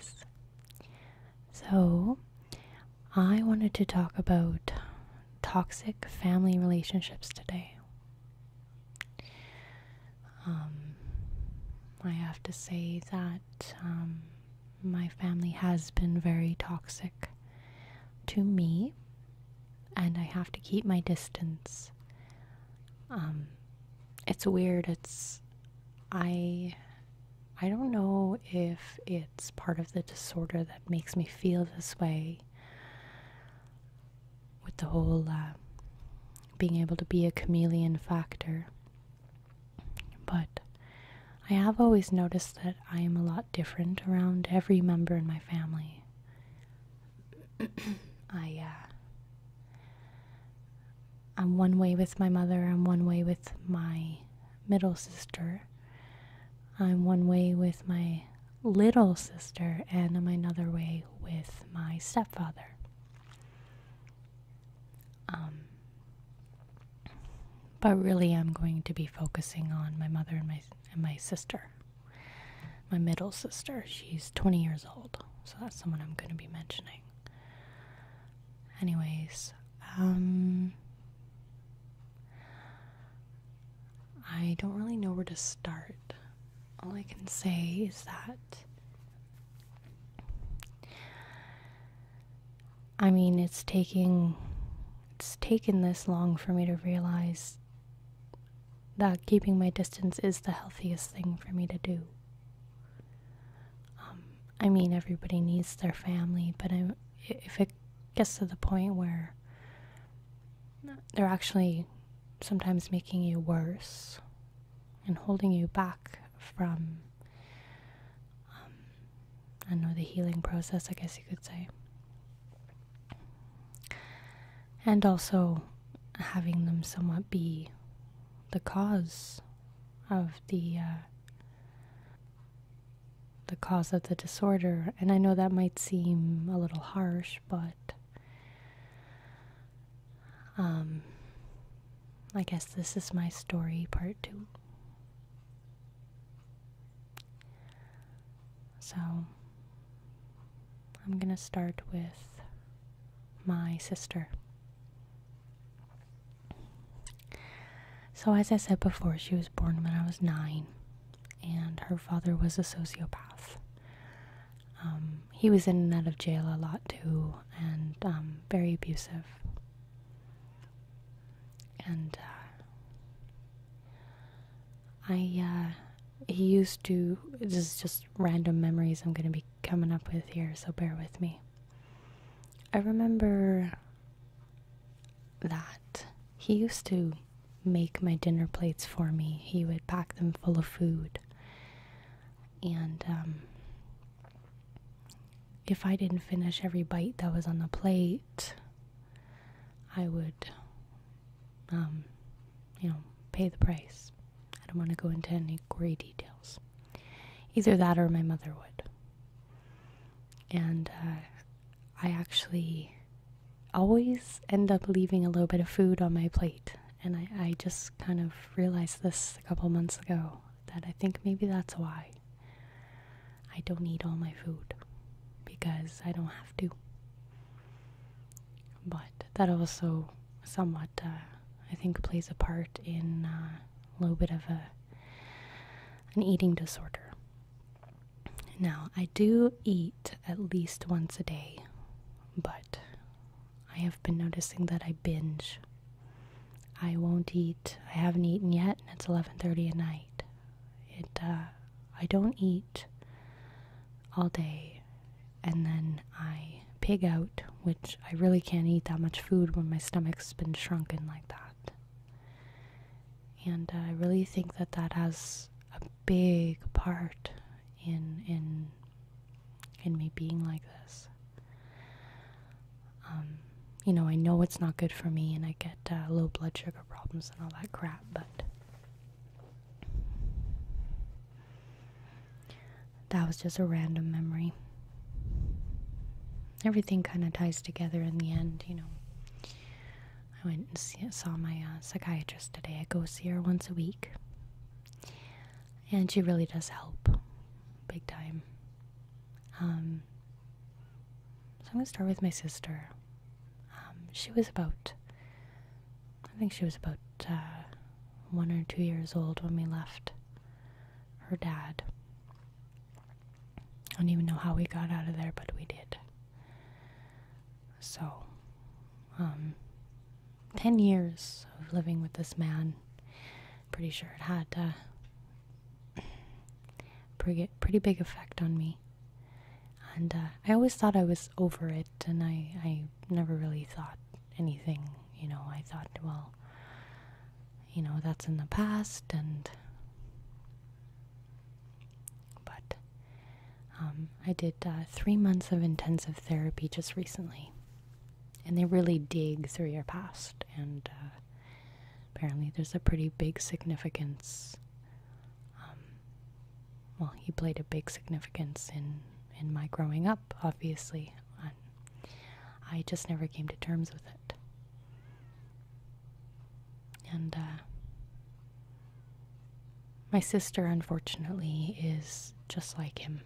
guys. So, I wanted to talk about toxic family relationships today. I have to say that my family has been very toxic to me, and I have to keep my distance. It's weird. I don't know if it's part of the disorder that makes me feel this way, with the whole being able to be a chameleon factor. But I have always noticed that I am a lot different around every member in my family. I'm one way with my mother, I'm one way with my middle sister, I'm one way with my little sister, and I'm another way with my stepfather. But really I'm going to be focusing on my mother and my sister. My middle sister, she's 20 years old, so that's someone I'm going to be mentioning. Anyways, I don't really know where to start. All I can say is that it's taken this long for me to realize that keeping my distance is the healthiest thing for me to do. Everybody needs their family, but if it gets to the point where they're actually sometimes making you worse and holding you back from, the healing process, I guess you could say. And also having them somewhat be the cause of the disorder. And I know that might seem a little harsh, but I guess this is my story, part 2. So I'm gonna start with my sister. So as I said before, she was born when I was 9, and her father was a sociopath. He was in and out of jail a lot too, and very abusive. And he used to, this is just random memories I'm going to be coming up with here, so bear with me. I remember that he used to make my dinner plates for me. He would pack them full of food, and if I didn't finish every bite that was on the plate, I would pay the price. I don't want to go into any gory details. Either that or my mother would. And I actually always end up leaving a little bit of food on my plate. And I just kind of realized this a couple months ago, that I think maybe that's why I don't eat all my food, because I don't have to. But that also somewhat, I think, plays a part in a little bit of an eating disorder. Now, I do eat at least once a day, but I have been noticing that I binge. I won't eat. I haven't eaten yet, and it's 11:30 at night. I don't eat all day, and then I pig out, which I really can't eat that much food when my stomach's been shrunken like that. And I really think that has a big part in me being like this. I know it's not good for me, and I get low blood sugar problems and all that crap, but that was just a random memory. Everything kind of ties together in the end, I went and saw my psychiatrist today. I go see her once a week, and she really does help, big time. So I'm going to start with my sister. She was about, I think she was about 1 or 2 years old when we left her dad. I don't even know how we got out of there, but we did. So, 10 years of living with this man. Pretty sure it had a pretty big effect on me. And I always thought I was over it, and I never really thought anything, I thought, well, that's in the past, but I did 3 months of intensive therapy just recently, and they really dig through your past, and apparently there's a pretty big significance, well, he played a big significance in my growing up, obviously. I just never came to terms with it. And my sister, unfortunately, is just like him.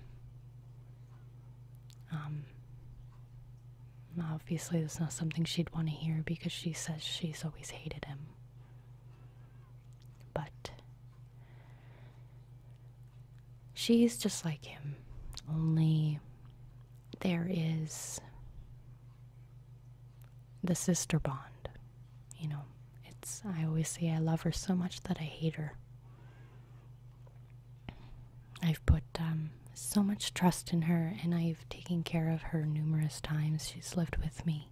Obviously, that's not something she'd want to hear because she says she's always hated him. But she's just like him. Only there is the sister bond. I always say I love her so much that I hate her. I've put so much trust in her, and I've taken care of her numerous times. She's lived with me.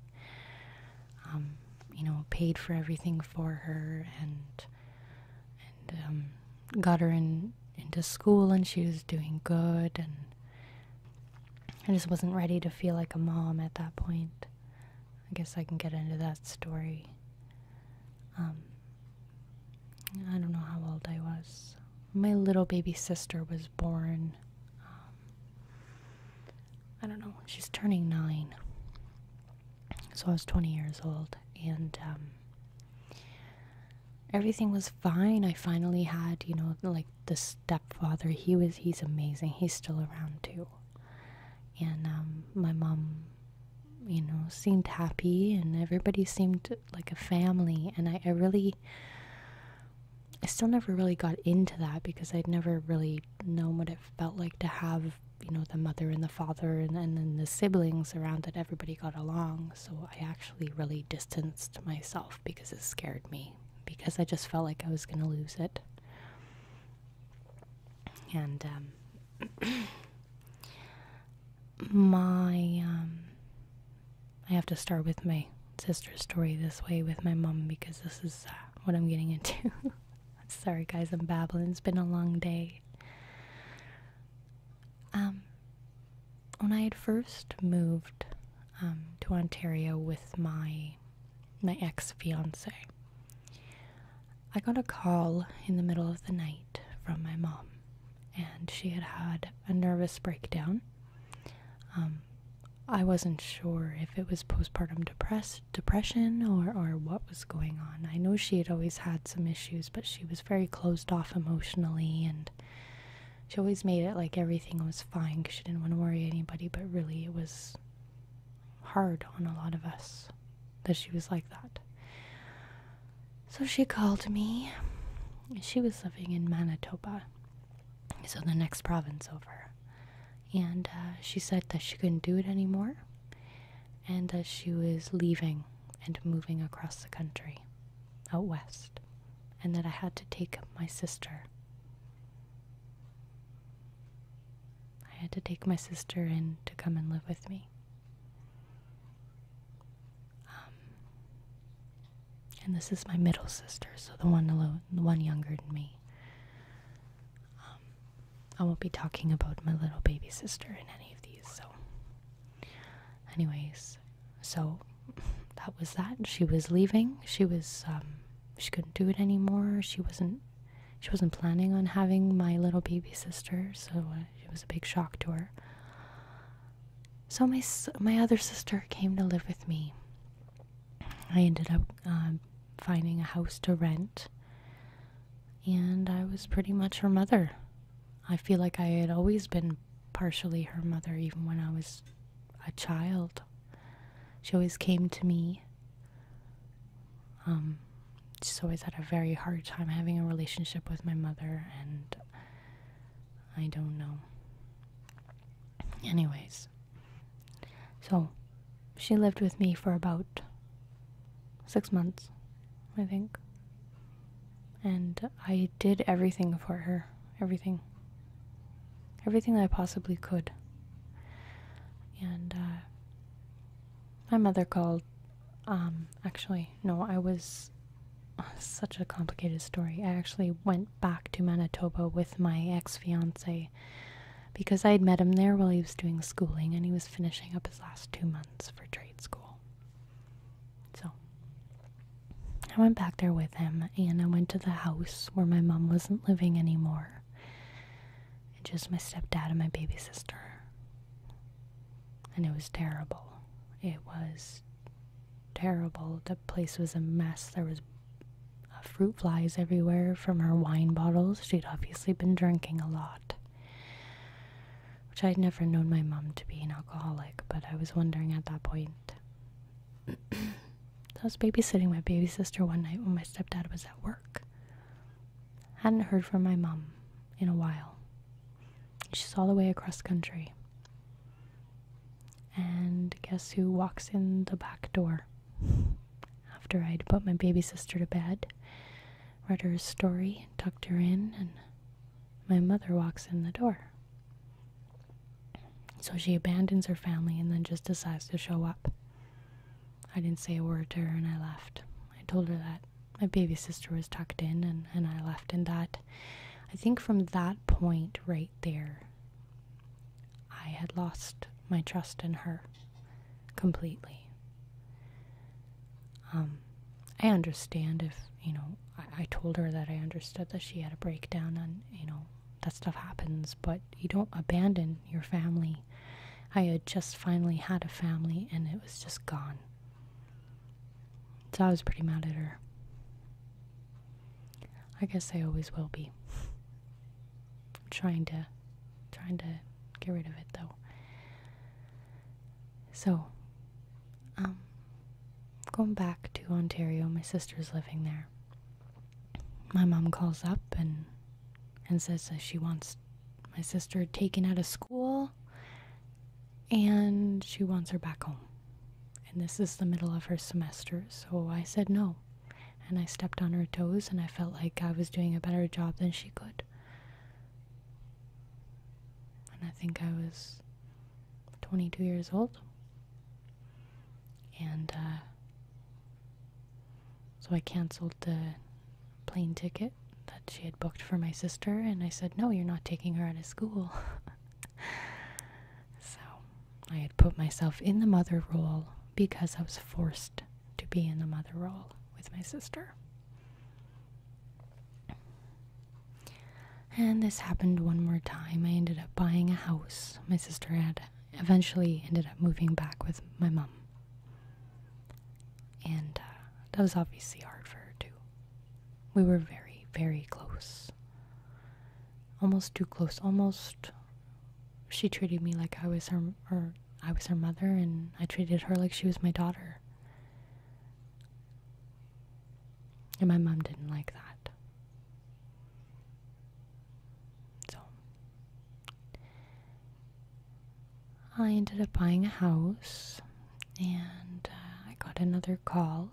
Paid for everything for her, and got her into school, and she was doing good, and I just wasn't ready to feel like a mom at that point. I guess I can get into that story. I don't know how old I was. My little baby sister was born, I don't know, she's turning 9. So I was 20 years old, and everything was fine. I finally had, like the stepfather. He's amazing. He's still around too. And my mom, seemed happy, and everybody seemed like a family. And I still never really got into that because I'd never really known what it felt like to have, the mother and the father and then the siblings around, that everybody got along. So I actually really distanced myself because it scared me, because I just felt like I was going to lose it. And I have to start with my sister's story this way with my mom, because this is what I'm getting into. Sorry guys, I'm babbling. It's been a long day. When I had first moved to Ontario with my ex-fiance, I got a call in the middle of the night from my mom, and she had had a nervous breakdown. I wasn't sure if it was postpartum depression or what was going on. I know she had always had some issues, but she was very closed off emotionally, and she always made it like everything was fine because she didn't want to worry anybody, but really it was hard on a lot of us that she was like that. So she called me. She was living in Manitoba, so the next province over. And she said that she couldn't do it anymore, and that she was leaving and moving across the country, out west, and that I had to take my sister. I had to take my sister in to come and live with me. And this is my middle sister, so the one younger than me. I won't be talking about my little baby sister in any of these, so anyways, so that was that. She was leaving. She couldn't do it anymore. She wasn't planning on having my little baby sister, so it was a big shock to her. So my other sister came to live with me. I ended up finding a house to rent, and I was pretty much her mother. I feel like I had always been partially her mother even when I was a child. She always came to me. She's always had a very hard time having a relationship with my mother, and I don't know. Anyways, so she lived with me for about 6 months, I think. And I did everything for her. Everything that I possibly could. And my mother called. Actually, no, I was such a complicated story. I actually went back to Manitoba with my ex-fiance because I had met him there while he was doing schooling, and he was finishing up his last 2 months for trade school. So I went back there with him, and I went to the house where my mom wasn't living anymore. And just my stepdad and my baby sister. And it was terrible. It was terrible. The place was a mess. There was fruit flies everywhere from her wine bottles. She'd obviously been drinking a lot. Which I'd never known my mom to be an alcoholic, but I was wondering at that point. I was babysitting my baby sister one night when my stepdad was at work. Hadn't heard from my mom in a while. She's all the way across country. And guess who walks in the back door? After I'd put my baby sister to bed, read her a story, tucked her in, and my mother walks in the door. So she abandons her family and then just decides to show up. I didn't say a word to her and I left. I told her that my baby sister was tucked in and I left. And that, I think from that point right there, I had lost my trust in her completely. I understand if, I told her that I understood that she had a breakdown and, that stuff happens, but you don't abandon your family. I had just finally had a family and it was just gone. So I was pretty mad at her. I guess I always will be. I'm trying to get rid of it though. So, going back to Ontario, my sister's living there. My mom calls up and says that she wants my sister taken out of school and she wants her back home. And this is the middle of her semester, so I said no. And I stepped on her toes and I felt like I was doing a better job than she could. And I think I was 22 years old. And so I canceled the plane ticket that she had booked for my sister, and I said, no, you're not taking her out of school. So I had put myself in the mother role because I was forced to be in the mother role with my sister. And this happened one more time. I ended up buying a house. My sister had eventually ended up moving back with my mom. And that was obviously hard for her too. We were very, very close. Almost too close. Almost, she treated me like I was her mother, and I treated her like she was my daughter. And my mom didn't like that. So I ended up buying a house, and I got another call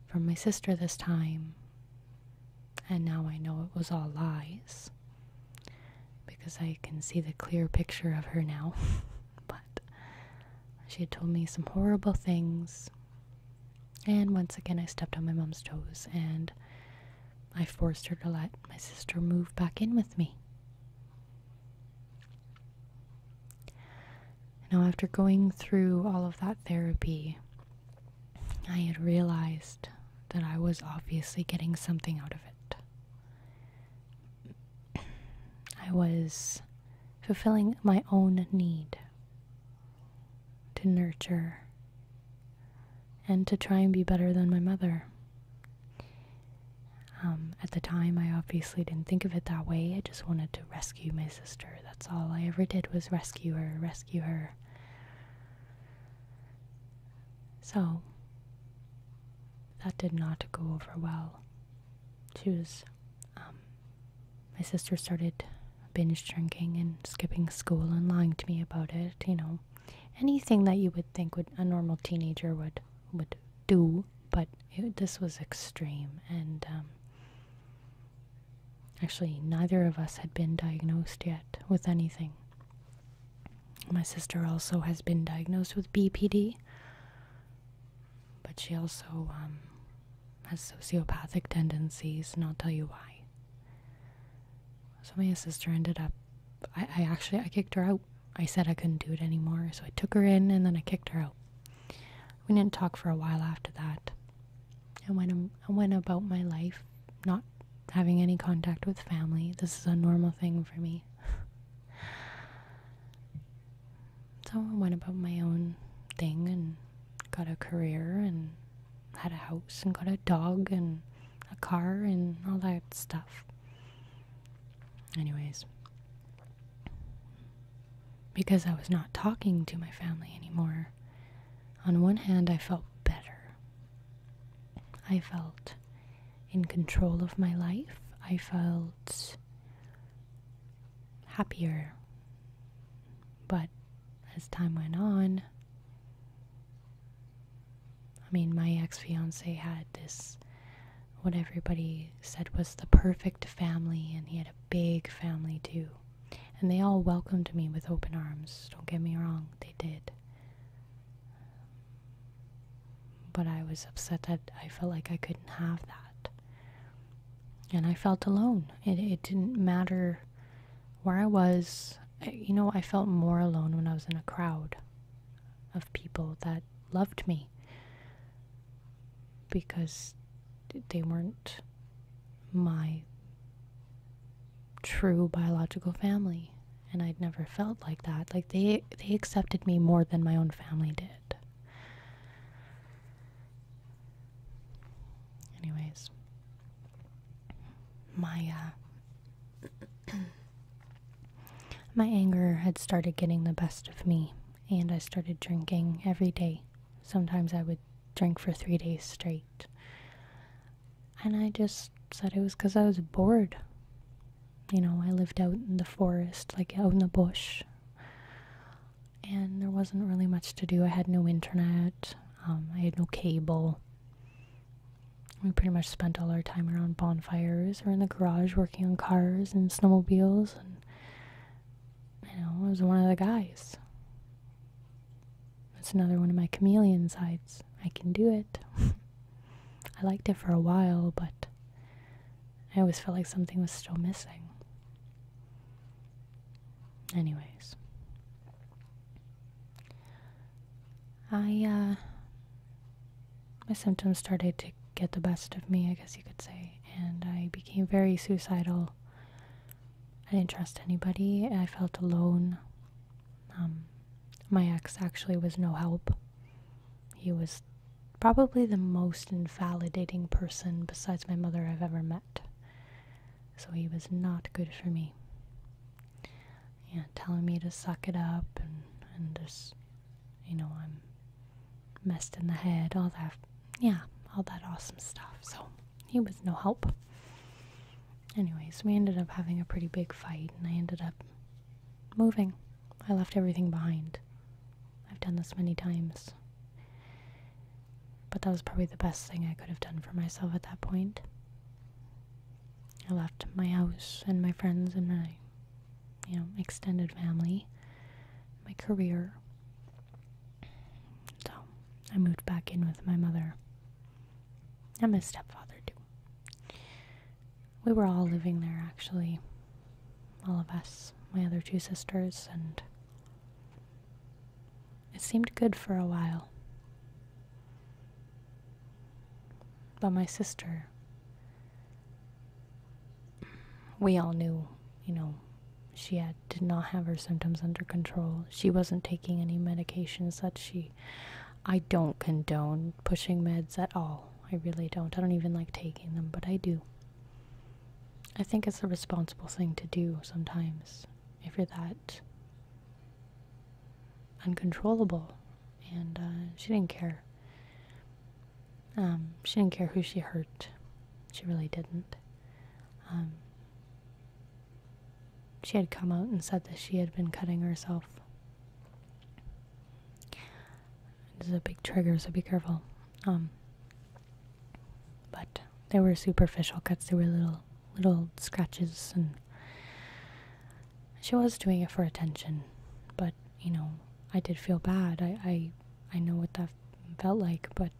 from my sister this time. And now I know it was all lies, because I can see the clear picture of her now. But she had told me some horrible things. And once again, I stepped on my mom's toes and I forced her to let my sister move back in with me. Now, after going through all of that therapy, I had realized that I was obviously getting something out of it. I was fulfilling my own need to nurture and to try and be better than my mother. At the time, I obviously didn't think of it that way. I just wanted to rescue my sister. That's all I ever did, was rescue her, rescue her. So, that did not go over well. My sister started binge drinking and skipping school and lying to me about it, anything that you would think a normal teenager would do, but this was extreme. And actually, neither of us had been diagnosed yet with anything. My sister also has been diagnosed with BPD, but she also has sociopathic tendencies, and I'll tell you why. So my sister ended up, I kicked her out. I said I couldn't do it anymore, so I took her in and then I kicked her out. We didn't talk for a while after that. I went about my life, not having any contact with family. This is a normal thing for me. So I went about my own thing and got a career and had a house and got a dog and a car and all that stuff. Anyways, because I was not talking to my family anymore, on one hand I felt better. I felt in control of my life. I felt happier. But as time went on, my ex-fiance had this, what everybody said was the perfect family, and he had a big family too. And they all welcomed me with open arms. Don't get me wrong, they did. But I was upset that I felt like I couldn't have that. And I felt alone. It didn't matter where I was. I felt more alone when I was in a crowd of people that loved me, because they weren't my true biological family, and I'd never felt like that. Like they accepted me more than my own family did. Anyways, my my anger had started getting the best of me, and I started drinking every day. Sometimes I would drink for 3 days straight. And I just said it was because I was bored. I lived out in the forest, like out in the bush. And there wasn't really much to do. I had no internet. I had no cable. We pretty much spent all our time around bonfires or in the garage working on cars and snowmobiles. And, I was one of the guys. That's another one of my chameleon sides. I can do it. I liked it for a while, but I always felt like something was still missing. Anyways, my symptoms started to get the best of me, I guess you could say, and I became very suicidal. I didn't trust anybody. I felt alone. My ex actually was no help. He was probably the most invalidating person besides my mother I've ever met. So he was not good for me. Yeah, telling me to suck it up and just, I'm messed in the head, all that. Yeah, all that awesome stuff. So he was no help. Anyways, we ended up having a pretty big fight, and I ended up moving. I left everything behind. I've done this many times. But that was probably the best thing I could have done for myself at that point. I left my house and my friends and my, extended family, my career. So I moved back in with my mother and my stepfather too. We were all living there, actually. All of us, my other 2 sisters, and it seemed good for a while. But my sister, we all knew, she did not have her symptoms under control. She wasn't taking any medications I don't condone pushing meds at all. I really don't. I don't even like taking them, but I do. I think it's a responsible thing to do sometimes if you're that uncontrollable. And she didn't care. She didn't care who she hurt. She really didn't. She had come out and said that she had been cutting herself. This is a big trigger, so be careful. But they were superficial cuts. They were little scratches, and she was doing it for attention. But I did feel bad. I know what that felt like, but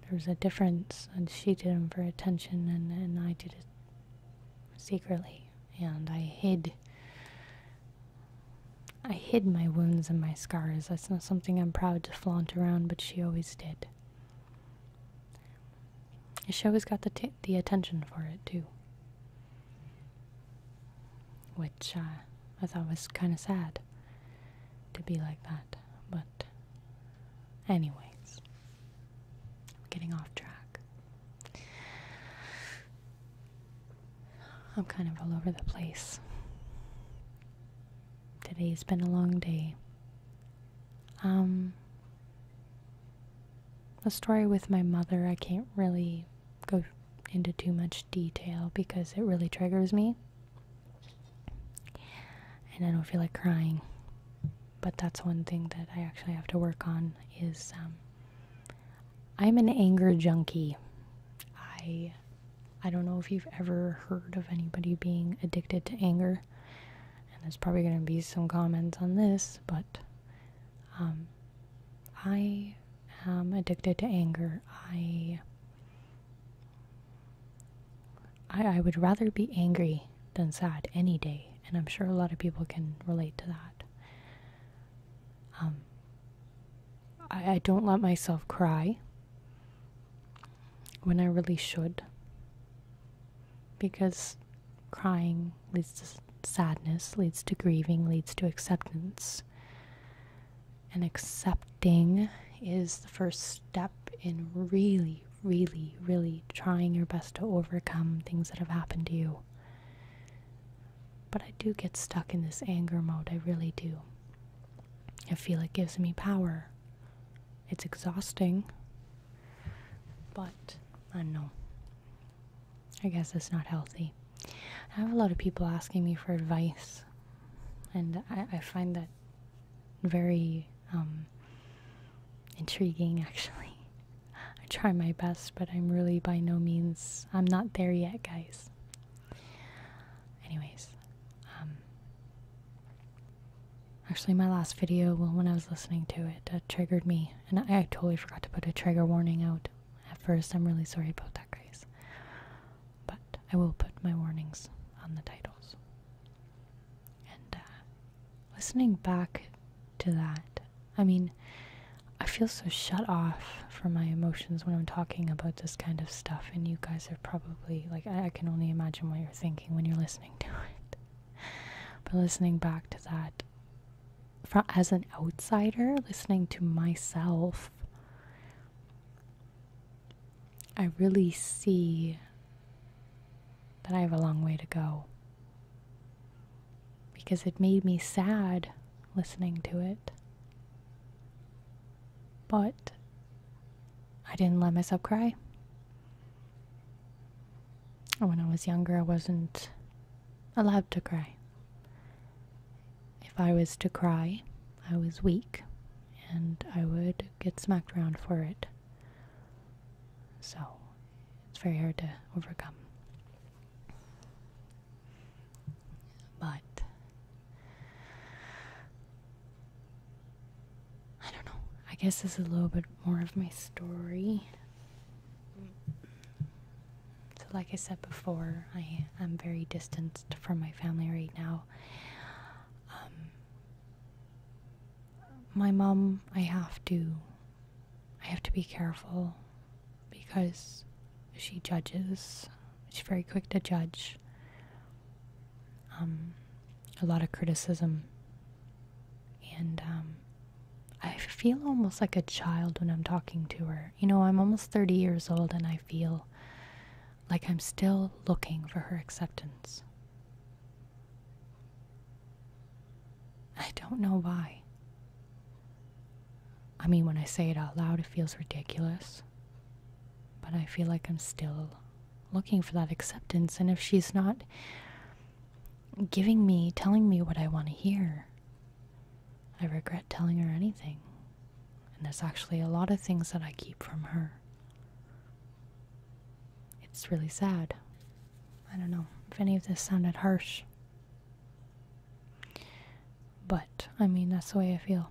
there was a difference, and she did them for attention, and I did it secretly, and I hid my wounds and my scars. That's not something I'm proud to flaunt around, but she always did. She always got the attention for it too, which I thought was kind of sad to be like that. But anyways, I'm getting off track. I'm kind of all over the place. Today's been a long day. The story with my mother, I can't really go into too much detail because it really triggers me. And I don't feel like crying. But that's one thing that I actually have to work on is I'm an anger junkie. I don't know if you've ever heard of anybody being addicted to anger. And there's probably going to be some comments on this, but I am addicted to anger. I would rather be angry than sad any day, and I'm sure a lot of people can relate to that. I don't let myself cry when I really should, because crying leads to sadness, leads to grieving, leads to acceptance. And accepting is the first step in really, really, really trying your best to overcome things that have happened to you. But I do get stuck in this anger mode, I really do. I feel it gives me power. It's exhausting, but I don't know. I guess it's not healthy. I have a lot of people asking me for advice, and I find that very intriguing, actually. I try my best, but I'm really by no means, I'm not there yet, guys. Anyways, actually my last video, when I was listening to it, triggered me, and I totally forgot to put a trigger warning out at first. I'm really sorry about that, guys. But I will put my warnings on the titles. And listening back to that, I mean, I feel so shut off from my emotions when I'm talking about this kind of stuff, and you guys are probably, like, I can only imagine what you're thinking when you're listening to it. But listening back to that, as an outsider, listening to myself, I really see that I have a long way to go. Because it made me sad listening to it. But I didn't let myself cry. When I was younger, I wasn't allowed to cry. If I was to cry, I was weak, and I would get smacked around for it. So, it's very hard to overcome. But I don't know. I guess this is a little bit more of my story. So like I said before, I am very distanced from my family right now. My mom, I have to be careful because she judges. She's very quick to judge. A lot of criticism. And I feel almost like a child when I'm talking to her. You know, I'm almost 30 years old, and I feel like I'm still looking for her acceptance. I don't know why. I mean, when I say it out loud, it feels ridiculous. But I feel like I'm still looking for that acceptance. And if she's not telling me what I want to hear, I regret telling her anything. And there's actually a lot of things that I keep from her. It's really sad. I don't know if any of this sounded harsh. But, I mean, that's the way I feel.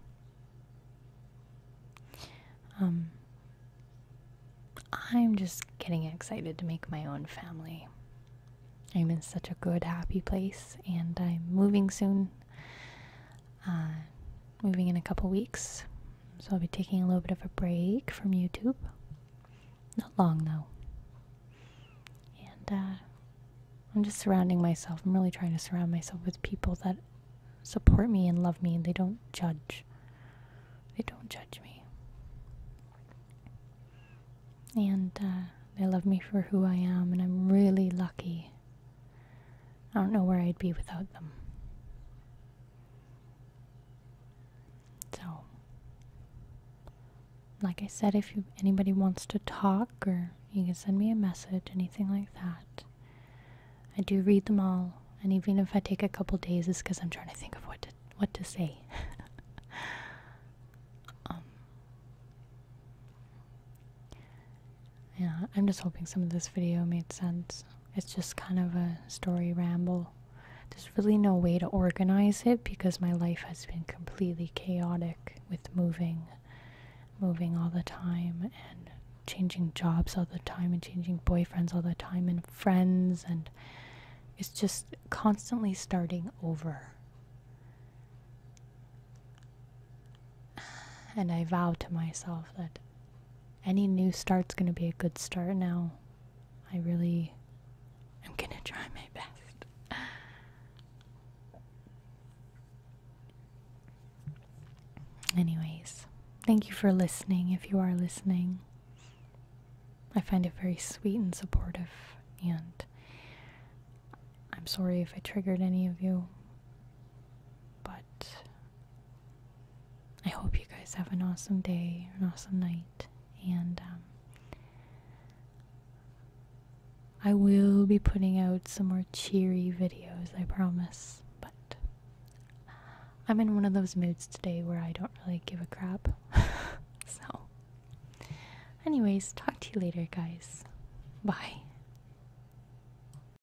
I'm just getting excited to make my own family. I'm in such a good, happy place, and I'm moving soon. Moving in a couple weeks. So I'll be taking a little bit of a break from YouTube. Not long, though. And I'm just surrounding myself. I'm really trying to surround myself with people that support me and love me, and they don't judge. They don't judge me. And they love me for who I am, and I'm really lucky. I don't know where I'd be without them. So, like I said, if anybody wants to talk, or you can send me a message, anything like that. I do read them all, and even if I take a couple days, it's because I'm trying to think of what to say. Yeah, I'm just hoping some of this video made sense. It's just kind of a story ramble. There's really no way to organize it because my life has been completely chaotic with moving all the time, and changing jobs all the time, and changing boyfriends all the time, and friends, and it's just constantly starting over. And I vow to myself that any new start's going to be a good start now. I really am going to try my best. Anyways, thank you for listening if you are listening. I find it very sweet and supportive, and I'm sorry if I triggered any of you, but I hope you guys have an awesome day, an awesome night. And I will be putting out some more cheery videos, I promise. But I'm in one of those moods today where I don't really give a crap. So, anyways, talk to you later, guys. Bye.